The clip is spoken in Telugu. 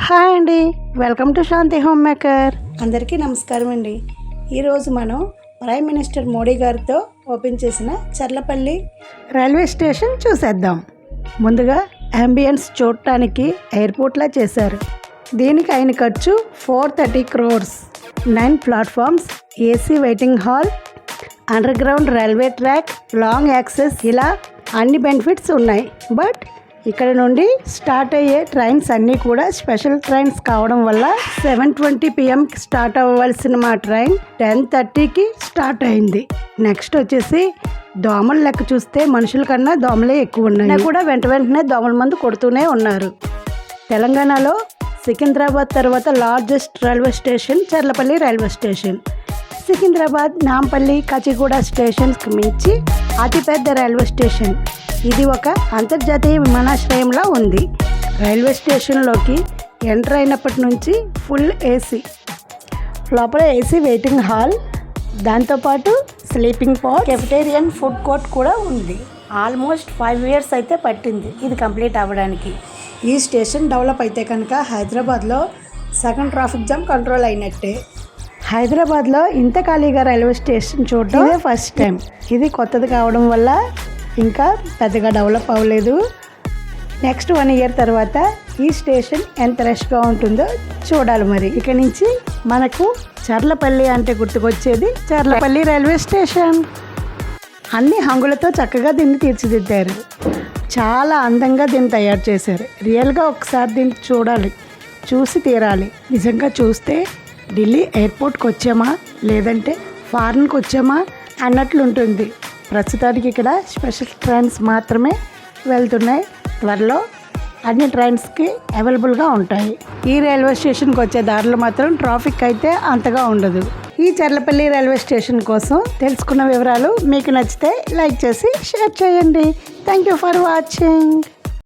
హాయ్ అండి, welcome to Shanti home maker. అందరికీ నమస్కారం అండి. ఈరోజు మనం ప్రైమ్ మినిస్టర్ మోడీ గారితో ఓపెన్ చేసిన చర్లపల్లి రైల్వే స్టేషన్ చూసేద్దాం. ముందుగా అంబియన్స్ చూడటానికి ఎయిర్పోర్ట్లా చేశారు. దీనికి అయిన ఖర్చు 430 crores. 9 platforms, AC waiting hall, under ground railway track, long access, ఇలా అన్ని బెనిఫిట్స్ ఉన్నాయి. బట్ ఇక్కడ నుండి స్టార్ట్ అయ్యే ట్రైన్స్ అన్నీ కూడా స్పెషల్ ట్రైన్స్ కావడం వల్ల 7:20 PM స్టార్ట్ అవ్వాల్సిన మా ట్రైన్ 10:30కి స్టార్ట్ అయింది. నెక్స్ట్ వచ్చేసి దోమల లెక్క చూస్తే మనుషుల కన్నా దోమలే ఎక్కువ ఉన్నాయి. కూడా వెంటనే దోమల మందు కొడుతూనే ఉన్నారు. తెలంగాణలో సికింద్రాబాద్ తర్వాత largest railway station Charlapalli railway station. Secunderabad, Nampally, Kacheguda స్టేషన్స్కి మించి అతిపెద్ద రైల్వే స్టేషన్. ఇది ఒక అంతర్జాతీయ విమానాశ్రయంలా ఉంది. రైల్వే స్టేషన్లోకి ఎంటర్ అయినప్పటి నుంచి ఫుల్ ఏసీ, లోపల ఏసీ వెయిటింగ్ హాల్, దాంతోపాటు స్లీపింగ్ పాడ్, కెఫెటేరియన్, ఫుడ్ కోర్ట్ కూడా ఉంది. ఆల్మోస్ట్ 5 years అయితే పట్టింది ఇది కంప్లీట్ అవ్వడానికి. ఈ స్టేషన్ డెవలప్ అయితే కనుక హైదరాబాద్లో సగం ట్రాఫిక్ జామ్ కంట్రోల్ అయినట్టే. హైదరాబాద్లో ఇంత ఖాళీగా రైల్వే స్టేషన్ చూడడం ఇదే ఫస్ట్ టైం. ఇది కొత్తది కావడం వల్ల ఇంకా పెద్దగా డెవలప్ అవ్వలేదు. నెక్స్ట్ 1 year తర్వాత ఈ స్టేషన్ ఎంత రష్గా ఉంటుందో చూడాలి. మరి ఇక నుంచి మనకు చర్లపల్లి అంటే గుర్తుకొచ్చేది చర్లపల్లి రైల్వే స్టేషన్. అన్ని హంగులతో చక్కగా దీన్ని తీర్చిదిద్దారు. చాలా అందంగా దీన్ని తయారు చేశారు. రియల్గా ఒకసారి దీన్ని చూడాలి, చూసి తీరాలి. నిజంగా చూస్తే ఢిల్లీ ఎయిర్పోర్ట్కి వచ్చామా లేదంటే ఫారిన్కి వచ్చామా అన్నట్లుంటుంది. ప్రస్తుతానికి ఇక్కడ స్పెషల్ ట్రైన్స్ మాత్రమే వెళ్తున్నాయి. త్వరలో అన్ని ట్రైన్స్కి అవైలబుల్గా ఉంటాయి. ఈ రైల్వే స్టేషన్కి వచ్చే దారిలో మాత్రం ట్రాఫిక్ అయితే అంతగా ఉండదు. ఈ చర్లపల్లి రైల్వే స్టేషన్ కోసం తెలుసుకున్న వివరాలు మీకు నచ్చితే లైక్ చేసి షేర్ చేయండి. Thank you for watching.